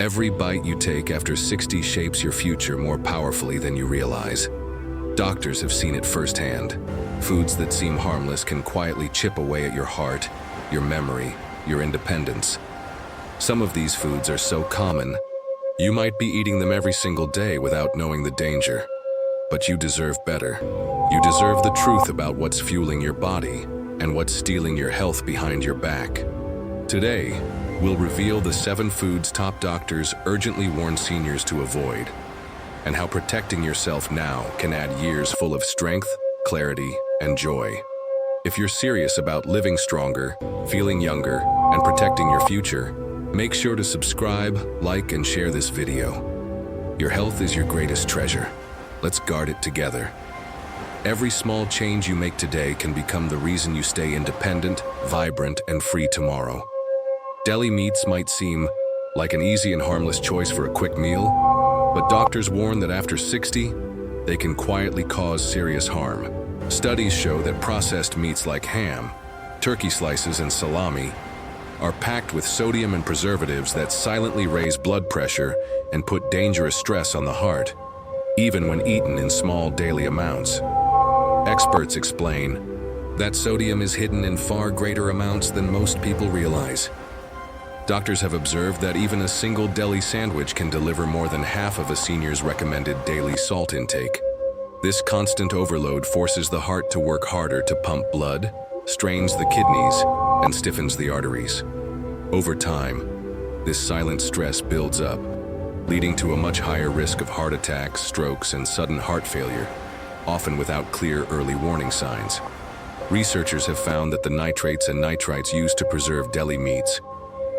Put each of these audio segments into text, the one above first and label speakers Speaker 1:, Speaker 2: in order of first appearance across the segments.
Speaker 1: Every bite you take after 60 shapes your future more powerfully than you realize. Doctors have seen it firsthand. Foods that seem harmless can quietly chip away at your heart, your memory, your independence. Some of these foods are so common, you might be eating them every single day without knowing the danger. But you deserve better. You deserve the truth about what's fueling your body and what's stealing your health behind your back. Today, we'll reveal the 7 foods top doctors urgently warn seniors to avoid, and how protecting yourself now can add years full of strength, clarity, and joy. If you're serious about living stronger, feeling younger, and protecting your future, make sure to subscribe, like, and share this video. Your health is your greatest treasure. Let's guard it together. Every small change you make today can become the reason you stay independent, vibrant, and free tomorrow. Deli meats might seem like an easy and harmless choice for a quick meal, but doctors warn that after 60, they can quietly cause serious harm. Studies show that processed meats like ham, turkey slices, and salami are packed with sodium and preservatives that silently raise blood pressure and put dangerous stress on the heart, even when eaten in small daily amounts. Experts explain that sodium is hidden in far greater amounts than most people realize. Doctors have observed that even a single deli sandwich can deliver more than half of a senior's recommended daily salt intake. This constant overload forces the heart to work harder to pump blood, strains the kidneys, and stiffens the arteries. Over time, this silent stress builds up, leading to a much higher risk of heart attacks, strokes, and sudden heart failure, often without clear early warning signs. Researchers have found that the nitrates and nitrites used to preserve deli meats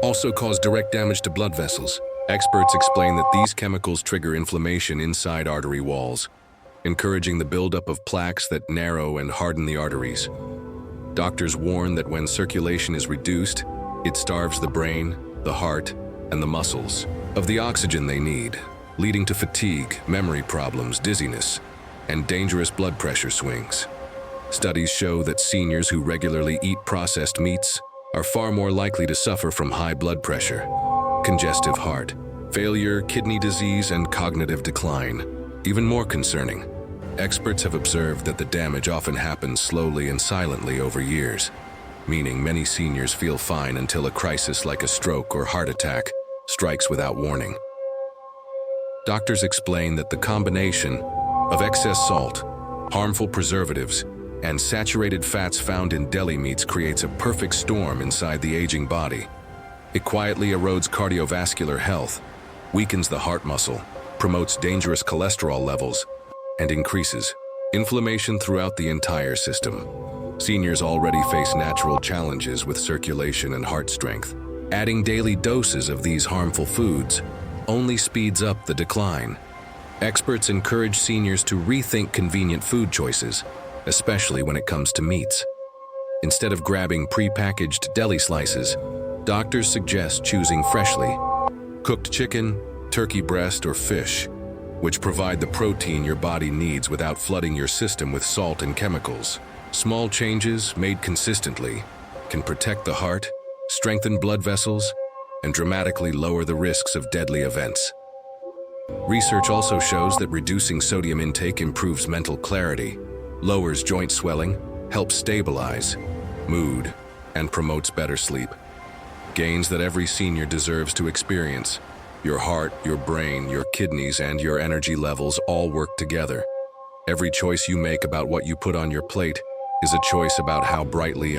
Speaker 1: also cause direct damage to blood vessels. Experts explain that these chemicals trigger inflammation inside artery walls, encouraging the buildup of plaques that narrow and harden the arteries. Doctors warn that when circulation is reduced, it starves the brain, the heart, and the muscles of the oxygen they need, leading to fatigue, memory problems, dizziness, and dangerous blood pressure swings. Studies show that seniors who regularly eat processed meats are far more likely to suffer from high blood pressure, congestive heart failure, kidney disease, and cognitive decline. Even more concerning, experts have observed that the damage often happens slowly and silently over years, meaning many seniors feel fine until a crisis like a stroke or heart attack strikes without warning. Doctors explain that the combination of excess salt, harmful preservatives, and saturated fats found in deli meats creates a perfect storm inside the aging body. It quietly erodes cardiovascular health, weakens the heart muscle, promotes dangerous cholesterol levels, and increases inflammation throughout the entire system. Seniors already face natural challenges with circulation and heart strength. Adding daily doses of these harmful foods only speeds up the decline. Experts encourage seniors to rethink convenient food choices, especially when it comes to meats. Instead of grabbing pre-packaged deli slices, doctors suggest choosing freshly cooked chicken, turkey breast, or fish, which provide the protein your body needs without flooding your system with salt and chemicals. Small changes made consistently can protect the heart, strengthen blood vessels, and dramatically lower the risks of deadly events. Research also shows that reducing sodium intake improves mental clarity, lowers joint swelling, helps stabilize mood, and promotes better sleep. Gains that every senior deserves to experience. Your heart, your brain, your kidneys, and your energy levels all work together. Every choice you make about what you put on your plate is a choice about how brightly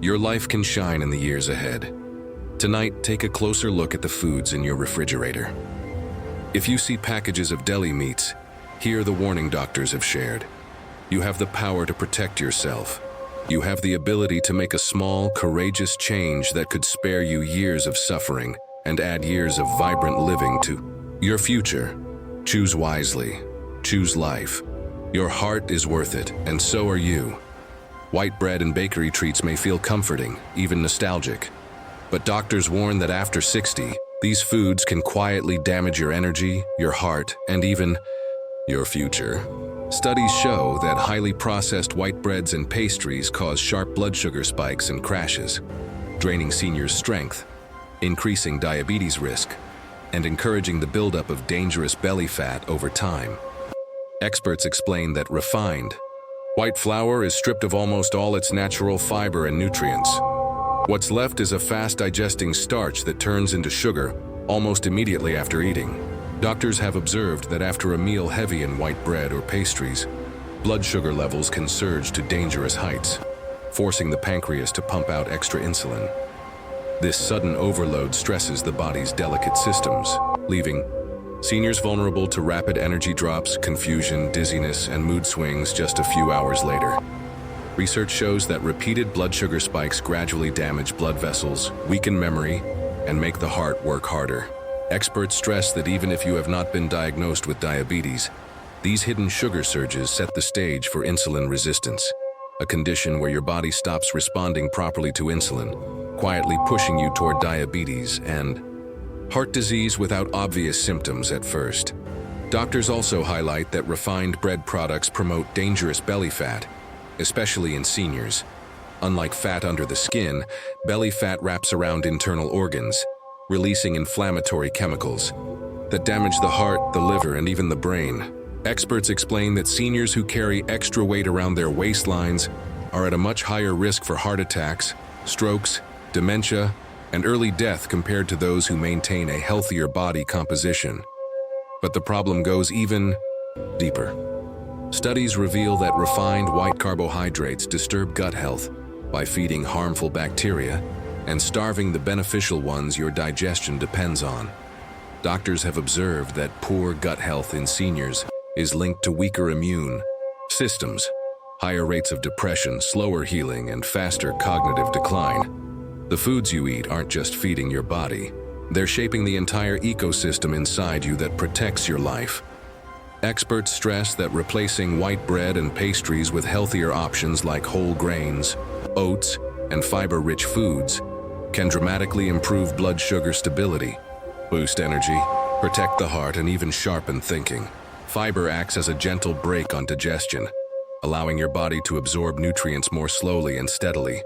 Speaker 1: your life can shine in the years ahead. Tonight, take a closer look at the foods in your refrigerator. If you see packages of deli meats, hear the warning doctors have shared. You have the power to protect yourself. You have the ability to make a small, courageous change that could spare you years of suffering and add years of vibrant living to your future. Choose wisely. Choose life. Your heart is worth it, and so are you. White bread and bakery treats may feel comforting, even nostalgic. But doctors warn that after 60, these foods can quietly damage your energy, your heart, and even your future. Studies show that highly processed white breads and pastries cause sharp blood sugar spikes and crashes, draining seniors' strength, increasing diabetes risk, and encouraging the buildup of dangerous belly fat over time. Experts explain that refined white flour is stripped of almost all its natural fiber and nutrients. What's left is a fast-digesting starch that turns into sugar almost immediately after eating. Doctors have observed that after a meal heavy in white bread or pastries, blood sugar levels can surge to dangerous heights, forcing the pancreas to pump out extra insulin. This sudden overload stresses the body's delicate systems, leaving seniors vulnerable to rapid energy drops, confusion, dizziness, and mood swings just a few hours later. Research shows that repeated blood sugar spikes gradually damage blood vessels, weaken memory, and make the heart work harder. Experts stress that even if you have not been diagnosed with diabetes, these hidden sugar surges set the stage for insulin resistance, a condition where your body stops responding properly to insulin, quietly pushing you toward diabetes and heart disease without obvious symptoms at first. Doctors also highlight that refined bread products promote dangerous belly fat, especially in seniors. Unlike fat under the skin, belly fat wraps around internal organs, releasing inflammatory chemicals that damage the heart, the liver, and even the brain. Experts explain that seniors who carry extra weight around their waistlines are at a much higher risk for heart attacks, strokes, dementia, and early death compared to those who maintain a healthier body composition. But the problem goes even deeper. Studies reveal that refined white carbohydrates disturb gut health by feeding harmful bacteria and starving the beneficial ones your digestion depends on. Doctors have observed that poor gut health in seniors is linked to weaker immune systems, higher rates of depression, slower healing, and faster cognitive decline. The foods you eat aren't just feeding your body, they're shaping the entire ecosystem inside you that protects your life. Experts stress that replacing white bread and pastries with healthier options like whole grains, oats, and fiber-rich foods can dramatically improve blood sugar stability, boost energy, protect the heart, and even sharpen thinking. Fiber acts as a gentle brake on digestion, allowing your body to absorb nutrients more slowly and steadily,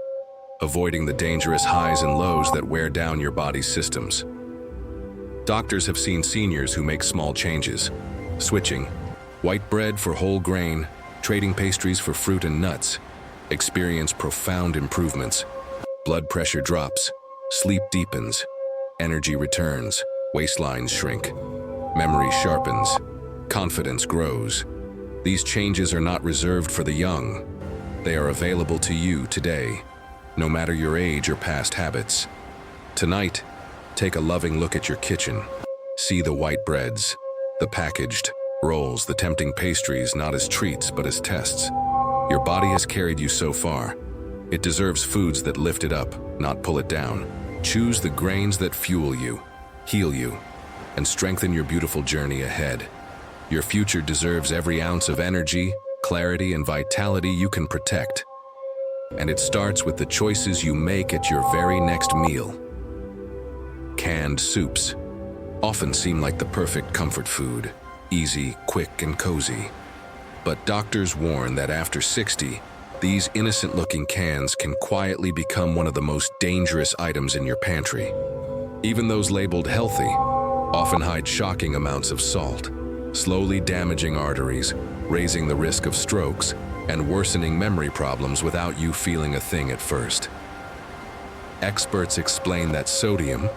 Speaker 1: avoiding the dangerous highs and lows that wear down your body's systems. Doctors have seen seniors who make small changes, switching white bread for whole grain, trading pastries for fruit and nuts, experience profound improvements. Blood pressure drops, sleep deepens, energy returns, waistlines shrink, memory sharpens, confidence grows. These changes are not reserved for the young. They are available to you today, no matter your age or past habits. Tonight, take a loving look at your kitchen. See the white breads, the packaged rolls, the tempting pastries, not as treats but as tests. Your body has carried you so far. It deserves foods that lift it up, not pull it down. Choose the grains that fuel you, heal you, and strengthen your beautiful journey ahead. Your future deserves every ounce of energy, clarity, and vitality you can protect. And it starts with the choices you make at your very next meal. Canned soups often seem like the perfect comfort food, easy, quick, and cozy. But doctors warn that after 60, these innocent-looking cans can quietly become one of the most dangerous items in your pantry. Even those labeled healthy often hide shocking amounts of salt, slowly damaging arteries, raising the risk of strokes, and worsening memory problems without you feeling a thing at first. Experts explain that sodium,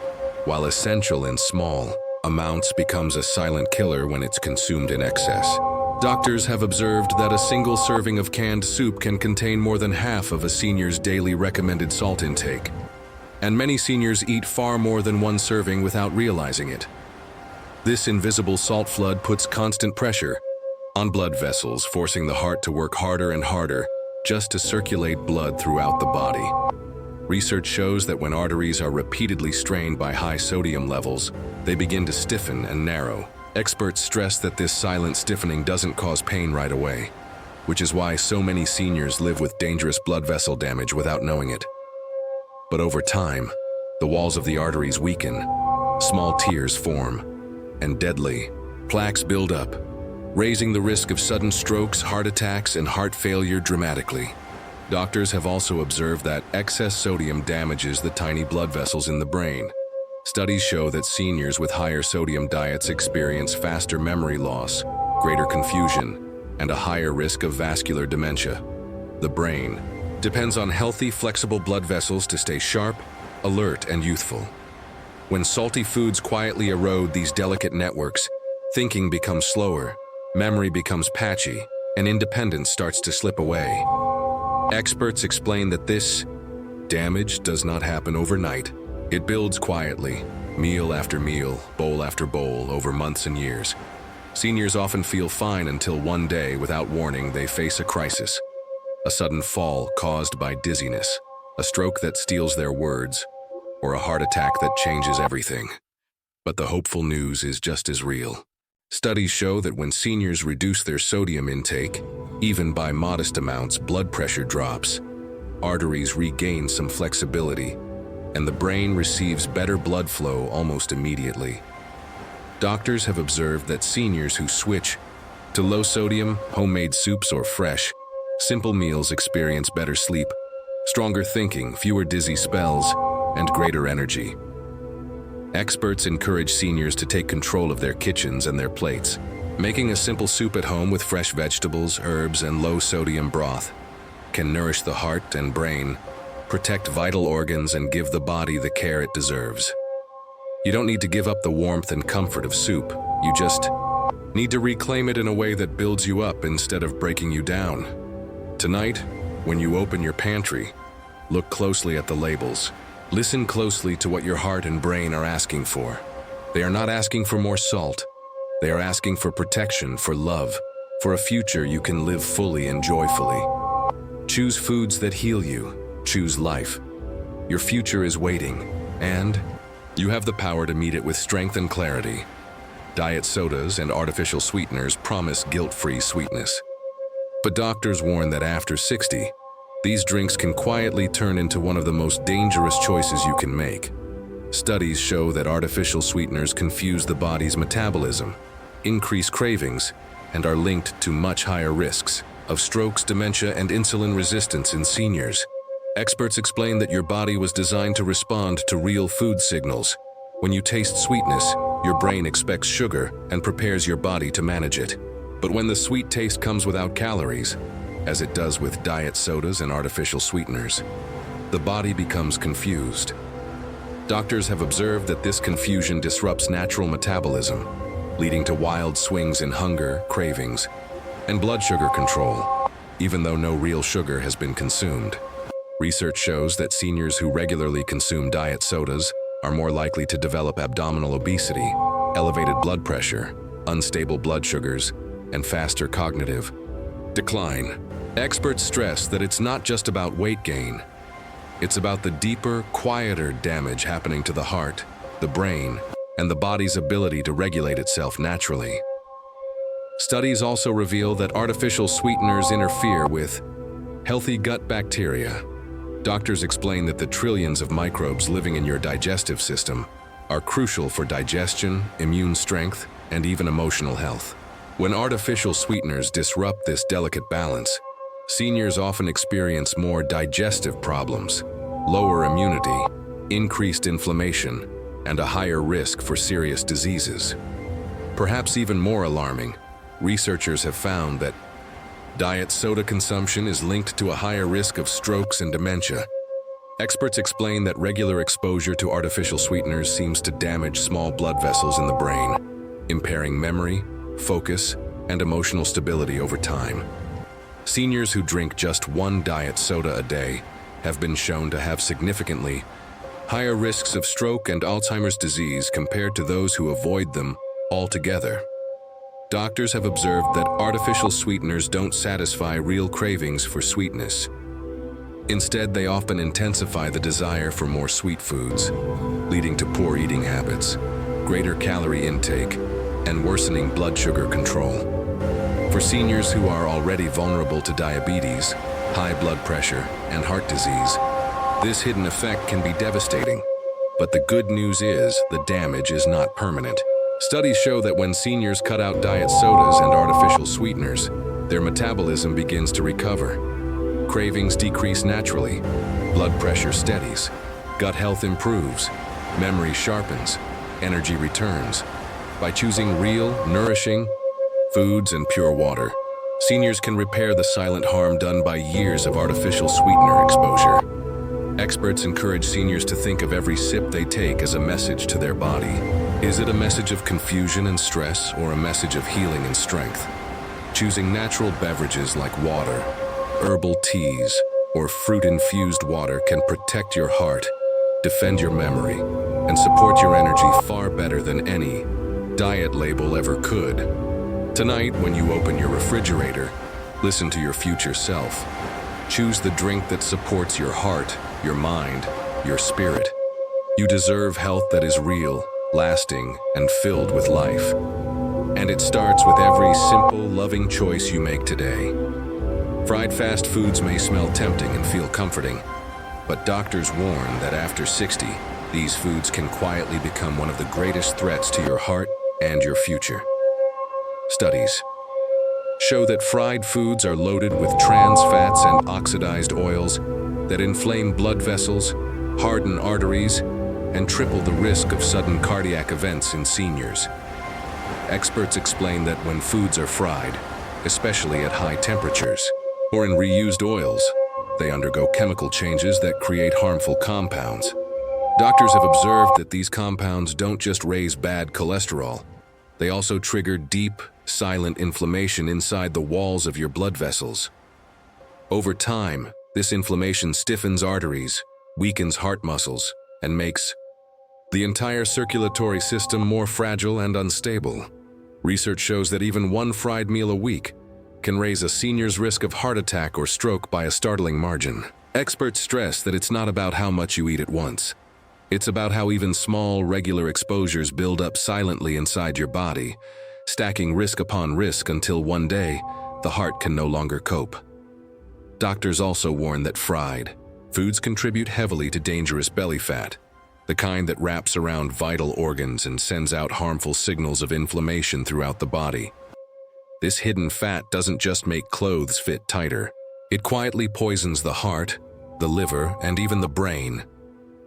Speaker 1: while essential in small amounts, becomes a silent killer when it's consumed in excess. Doctors have observed that a single serving of canned soup can contain more than half of a senior's daily recommended salt intake, and many seniors eat far more than one serving without realizing it. This invisible salt flood puts constant pressure on blood vessels, forcing the heart to work harder and harder just to circulate blood throughout the body. Research shows that when arteries are repeatedly strained by high sodium levels, they begin to stiffen and narrow. Experts stress that this silent stiffening doesn't cause pain right away, which is why so many seniors live with dangerous blood vessel damage without knowing it. But over time, the walls of the arteries weaken, small tears form, and deadly plaques build up, raising the risk of sudden strokes, heart attacks, and heart failure dramatically. Doctors have also observed that excess sodium damages the tiny blood vessels in the brain, Studies show that seniors with higher sodium diets experience faster memory loss, greater confusion, and a higher risk of vascular dementia. The brain depends on healthy, flexible blood vessels to stay sharp, alert, and youthful. When salty foods quietly erode these delicate networks, thinking becomes slower, memory becomes patchy, and independence starts to slip away. Experts explain that this damage does not happen overnight. It builds quietly, meal after meal, bowl after bowl, over months and years. Seniors often feel fine until one day, without warning, they face a crisis. A sudden fall caused by dizziness, a stroke that steals their words, or a heart attack that changes everything. But the hopeful news is just as real. Studies show that when seniors reduce their sodium intake, even by modest amounts, blood pressure drops, arteries regain some flexibility, and the brain receives better blood flow almost immediately. Doctors have observed that seniors who switch to low-sodium, homemade soups or fresh, simple meals experience better sleep, stronger thinking, fewer dizzy spells, and greater energy. Experts encourage seniors to take control of their kitchens and their plates, making a simple soup at home with fresh vegetables, herbs, and low-sodium broth can nourish the heart and brain, protect vital organs, and give the body the care it deserves. You don't need to give up the warmth and comfort of soup. You just need to reclaim it in a way that builds you up instead of breaking you down. Tonight, when you open your pantry, look closely at the labels. Listen closely to what your heart and brain are asking for. They are not asking for more salt. They are asking for protection, for love, for a future you can live fully and joyfully. Choose foods that heal you. Choose life. Your future is waiting, and you have the power to meet it with strength and clarity. Diet sodas and artificial sweeteners promise guilt-free sweetness. But doctors warn that after 60, these drinks can quietly turn into one of the most dangerous choices you can make. Studies show that artificial sweeteners confuse the body's metabolism, increase cravings, and are linked to much higher risks of strokes, dementia, and insulin resistance in seniors. Experts explain that your body was designed to respond to real food signals. When you taste sweetness, your brain expects sugar and prepares your body to manage it. But when the sweet taste comes without calories, as it does with diet sodas and artificial sweeteners, the body becomes confused. Doctors have observed that this confusion disrupts natural metabolism, leading to wild swings in hunger, cravings, and blood sugar control, even though no real sugar has been consumed. Research shows that seniors who regularly consume diet sodas are more likely to develop abdominal obesity, elevated blood pressure, unstable blood sugars, and faster cognitive decline. Experts stress that it's not just about weight gain. It's about the deeper, quieter damage happening to the heart, the brain, and the body's ability to regulate itself naturally. Studies also reveal that artificial sweeteners interfere with healthy gut bacteria. Doctors explain that the trillions of microbes living in your digestive system are crucial for digestion, immune strength, and even emotional health. When artificial sweeteners disrupt this delicate balance, seniors often experience more digestive problems, lower immunity, increased inflammation, and a higher risk for serious diseases. Perhaps even more alarming, researchers have found that diet soda consumption is linked to a higher risk of strokes and dementia. Experts explain that regular exposure to artificial sweeteners seems to damage small blood vessels in the brain, impairing memory, focus, and emotional stability over time. Seniors who drink just one diet soda a day have been shown to have significantly higher risks of stroke and Alzheimer's disease compared to those who avoid them altogether. Doctors have observed that artificial sweeteners don't satisfy real cravings for sweetness. Instead, they often intensify the desire for more sweet foods, leading to poor eating habits, greater calorie intake, and worsening blood sugar control. For seniors who are already vulnerable to diabetes, high blood pressure, and heart disease, this hidden effect can be devastating. But the good news is the damage is not permanent. Studies show that when seniors cut out diet sodas and artificial sweeteners, their metabolism begins to recover. Cravings decrease naturally, blood pressure steadies, gut health improves, Memory sharpens, energy returns. By choosing real, nourishing foods and pure water, seniors can repair the silent harm done by years of artificial sweetener exposure. Experts encourage seniors to think of every sip they take as a message to their body. Is it a message of confusion and stress, or a message of healing and strength? Choosing natural beverages like water, herbal teas, or fruit-infused water can protect your heart, defend your memory, and support your energy far better than any diet label ever could. Tonight, when you open your refrigerator, listen to your future self. Choose the drink that supports your heart, your mind, your spirit. You deserve health that is real, lasting, and filled with life. And it starts with every simple, loving choice you make today. Fried fast foods may smell tempting and feel comforting, but doctors warn that after 60, these foods can quietly become one of the greatest threats to your heart and your future. Studies show that fried foods are loaded with trans fats and oxidized oils that inflame blood vessels, harden arteries, and triple the risk of sudden cardiac events in seniors. Experts explain that when foods are fried, especially at high temperatures or in reused oils, they undergo chemical changes that create harmful compounds. Doctors have observed that these compounds don't just raise bad cholesterol, they also trigger deep, silent inflammation inside the walls of your blood vessels. Over time, this inflammation stiffens arteries, weakens heart muscles, and makes the entire circulatory system more fragile and unstable. Research shows that even one fried meal a week can raise a senior's risk of heart attack or stroke by a startling margin. Experts stress that it's not about how much you eat at once. It's about how even small, regular exposures build up silently inside your body, stacking risk upon risk until one day, the heart can no longer cope. Doctors also warn that fried foods contribute heavily to dangerous belly fat, the kind that wraps around vital organs and sends out harmful signals of inflammation throughout the body. This hidden fat doesn't just make clothes fit tighter. It quietly poisons the heart, the liver, and even the brain,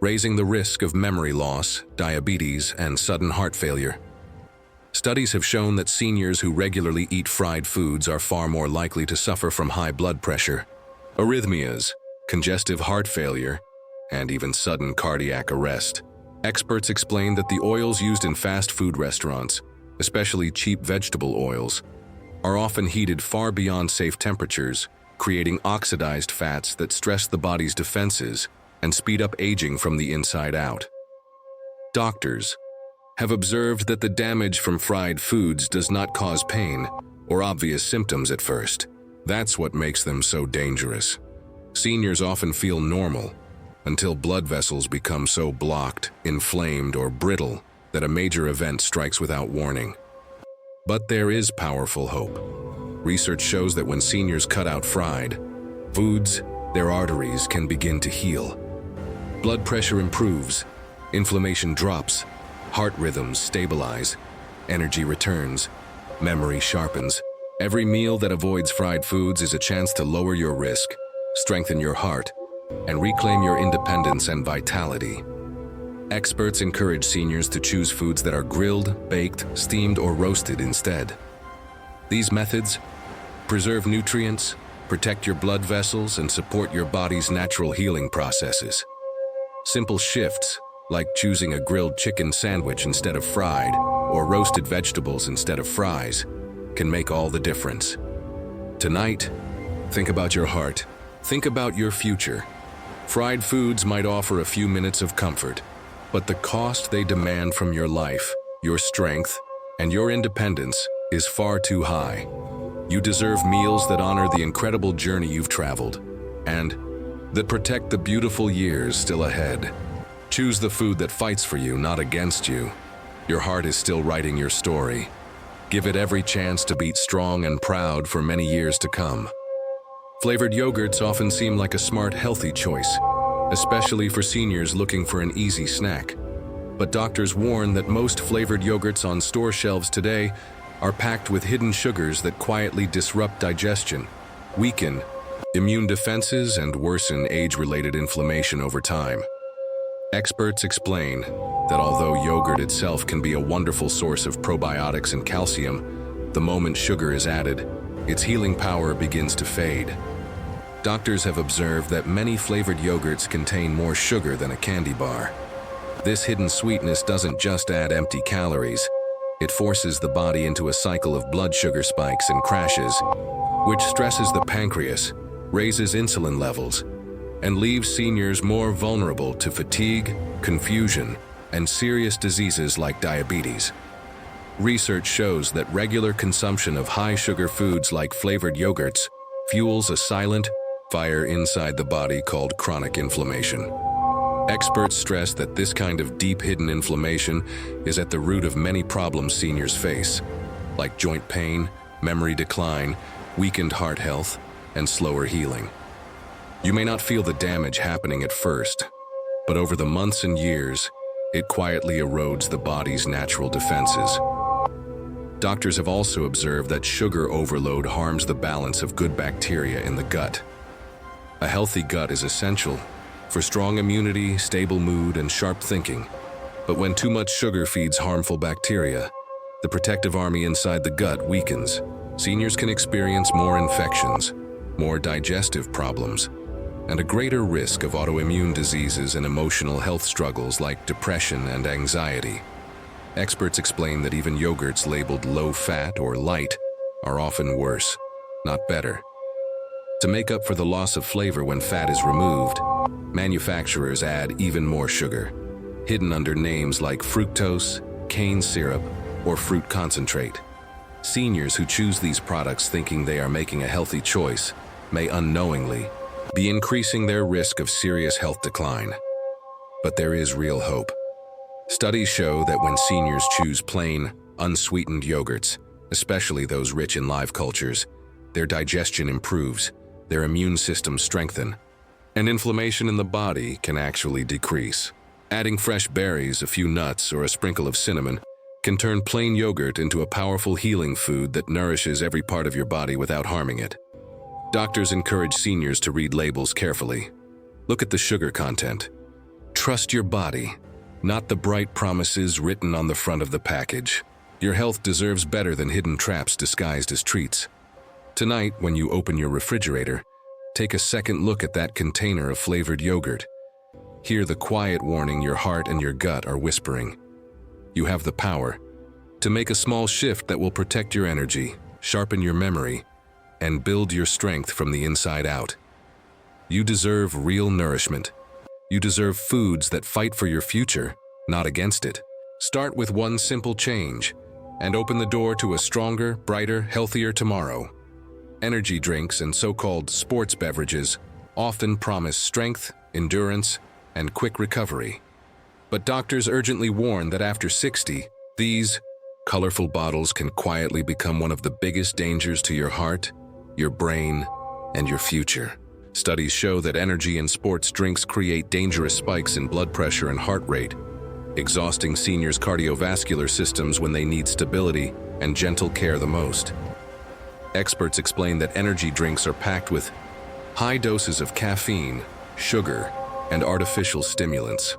Speaker 1: raising the risk of memory loss, diabetes, and sudden heart failure. Studies have shown that seniors who regularly eat fried foods are far more likely to suffer from high blood pressure, arrhythmias, congestive heart failure, and even sudden cardiac arrest. Experts explain that the oils used in fast food restaurants, especially cheap vegetable oils, are often heated far beyond safe temperatures, creating oxidized fats that stress the body's defenses and speed up aging from the inside out. Doctors have observed that the damage from fried foods does not cause pain or obvious symptoms at first. That's what makes them so dangerous. Seniors often feel normal until blood vessels become so blocked, inflamed, or brittle that a major event strikes without warning. But there is powerful hope. Research shows that when seniors cut out fried foods, their arteries can begin to heal. Blood pressure improves, inflammation drops, heart rhythms stabilize, energy returns, memory sharpens. Every meal that avoids fried foods is a chance to lower your risk, strengthen your heart, and reclaim your independence and vitality. Experts encourage seniors to choose foods that are grilled, baked, steamed, or roasted instead. These methods preserve nutrients, protect your blood vessels, and support your body's natural healing processes. Simple shifts, like choosing a grilled chicken sandwich instead of fried, or roasted vegetables instead of fries, can make all the difference. Tonight, think about your heart. Think about your future. Fried foods might offer a few minutes of comfort, but the cost they demand from your life, your strength, and your independence is far too high. You deserve meals that honor the incredible journey you've traveled, and that protect the beautiful years still ahead. Choose the food that fights for you, not against you. Your heart is still writing your story. Give it every chance to beat strong and proud for many years to come. Flavored yogurts often seem like a smart, healthy choice, especially for seniors looking for an easy snack. But doctors warn that most flavored yogurts on store shelves today are packed with hidden sugars that quietly disrupt digestion, weaken immune defenses, and worsen age-related inflammation over time. Experts explain that although yogurt itself can be a wonderful source of probiotics and calcium, the moment sugar is added, its healing power begins to fade. Doctors have observed that many flavored yogurts contain more sugar than a candy bar. This hidden sweetness doesn't just add empty calories, it forces the body into a cycle of blood sugar spikes and crashes, which stresses the pancreas, raises insulin levels, and leaves seniors more vulnerable to fatigue, confusion, and serious diseases like diabetes. Research shows that regular consumption of high-sugar foods like flavored yogurts fuels a silent fire inside the body called chronic inflammation. Experts stress that this kind of deep-hidden inflammation is at the root of many problems seniors face, like joint pain, memory decline, weakened heart health, and slower healing. You may not feel the damage happening at first, but over the months and years, it quietly erodes the body's natural defenses. Doctors have also observed that sugar overload harms the balance of good bacteria in the gut. A healthy gut is essential for strong immunity, stable mood, and sharp thinking. But when too much sugar feeds harmful bacteria, the protective army inside the gut weakens. Seniors can experience more infections, more digestive problems, and a greater risk of autoimmune diseases and emotional health struggles like depression and anxiety. Experts explain that even yogurts labeled low-fat or light are often worse, not better. To make up for the loss of flavor when fat is removed, manufacturers add even more sugar, hidden under names like fructose, cane syrup, or fruit concentrate. Seniors who choose these products thinking they are making a healthy choice may unknowingly be increasing their risk of serious health decline. But there is real hope. Studies show that when seniors choose plain, unsweetened yogurts, especially those rich in live cultures, their digestion improves, their immune systems strengthen, and inflammation in the body can actually decrease. Adding fresh berries, a few nuts, or a sprinkle of cinnamon can turn plain yogurt into a powerful healing food that nourishes every part of your body without harming it. Doctors encourage seniors to read labels carefully. Look at the sugar content. Trust your body, not the bright promises written on the front of the package. Your health deserves better than hidden traps disguised as treats. Tonight, when you open your refrigerator, take a second look at that container of flavored yogurt. Hear the quiet warning your heart and your gut are whispering. You have the power to make a small shift that will protect your energy, sharpen your memory, and build your strength from the inside out. You deserve real nourishment. You deserve foods that fight for your future, not against it. Start with one simple change and open the door to a stronger, brighter, healthier tomorrow. Energy drinks and so-called sports beverages often promise strength, endurance, and quick recovery. But doctors urgently warn that after 60, these colorful bottles can quietly become one of the biggest dangers to your heart, your brain, and your future. Studies show that energy and sports drinks create dangerous spikes in blood pressure and heart rate, exhausting seniors' cardiovascular systems when they need stability and gentle care the most. Experts explain that energy drinks are packed with high doses of caffeine, sugar, and artificial stimulants.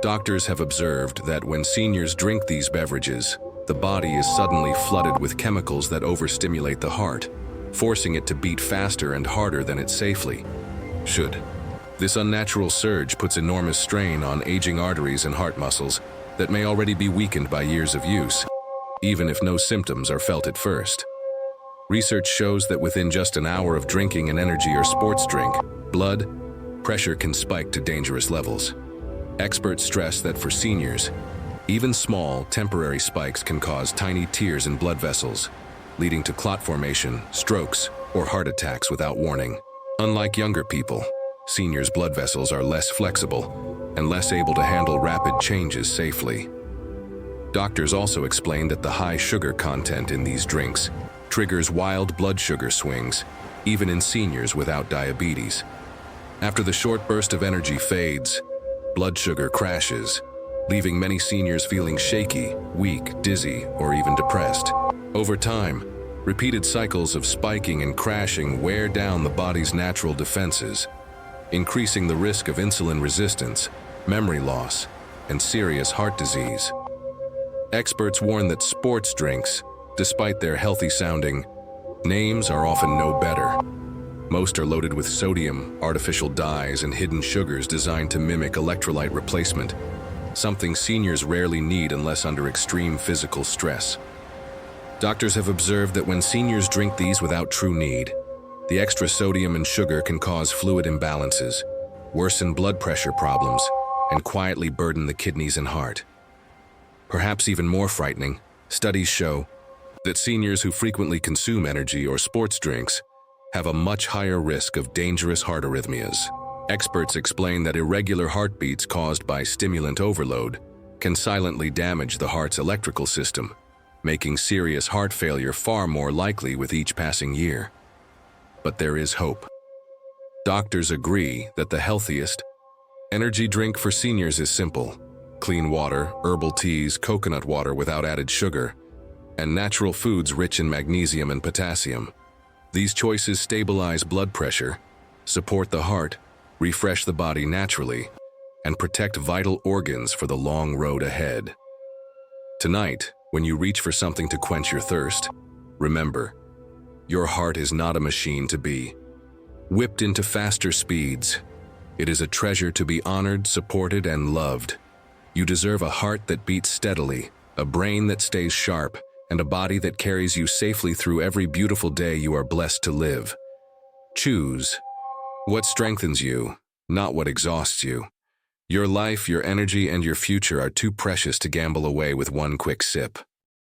Speaker 1: Doctors have observed that when seniors drink these beverages, the body is suddenly flooded with chemicals that overstimulate the heart, forcing it to beat faster and harder than it safely should. This unnatural surge puts enormous strain on aging arteries and heart muscles that may already be weakened by years of use, even if no symptoms are felt at first. Research shows that within just an hour of drinking an energy or sports drink, blood pressure can spike to dangerous levels. Experts stress that for seniors, even small, temporary spikes can cause tiny tears in blood vessels, leading to clot formation, strokes, or heart attacks without warning. Unlike younger people, seniors' blood vessels are less flexible and less able to handle rapid changes safely. Doctors also explain that the high sugar content in these drinks triggers wild blood sugar swings, even in seniors without diabetes. After the short burst of energy fades, blood sugar crashes, leaving many seniors feeling shaky, weak, dizzy, or even depressed. Over time, repeated cycles of spiking and crashing wear down the body's natural defenses, increasing the risk of insulin resistance memory loss, and serious heart disease. Experts warn that sports drinks, despite their healthy-sounding names, are often no better. Most are loaded with sodium, artificial dyes, and hidden sugars designed to mimic electrolyte replacement, something seniors rarely need unless under extreme physical stress. Doctors have observed that when seniors drink these without true need, the extra sodium and sugar can cause fluid imbalances, worsen blood pressure problems, and quietly burden the kidneys and heart. Perhaps even more frightening, studies show that seniors who frequently consume energy or sports drinks have a much higher risk of dangerous heart arrhythmias. Experts explain that irregular heartbeats caused by stimulant overload can silently damage the heart's electrical system, making serious heart failure far more likely with each passing year. But there is hope. Doctors agree that the healthiest energy drink for seniors is simple: clean water, herbal teas, coconut water without added sugar, and natural foods rich in magnesium and potassium. These choices stabilize blood pressure, support the heart, refresh the body naturally, and protect vital organs for the long road ahead. Tonight, when you reach for something to quench your thirst, remember, your heart is not a machine to be whipped into faster speeds. It is a treasure to be honored, supported, and loved. You deserve a heart that beats steadily, a brain that stays sharp, and a body that carries you safely through every beautiful day you are blessed to live. Choose what strengthens you, not what exhausts you. Your life, your energy, and your future are too precious to gamble away with one quick sip.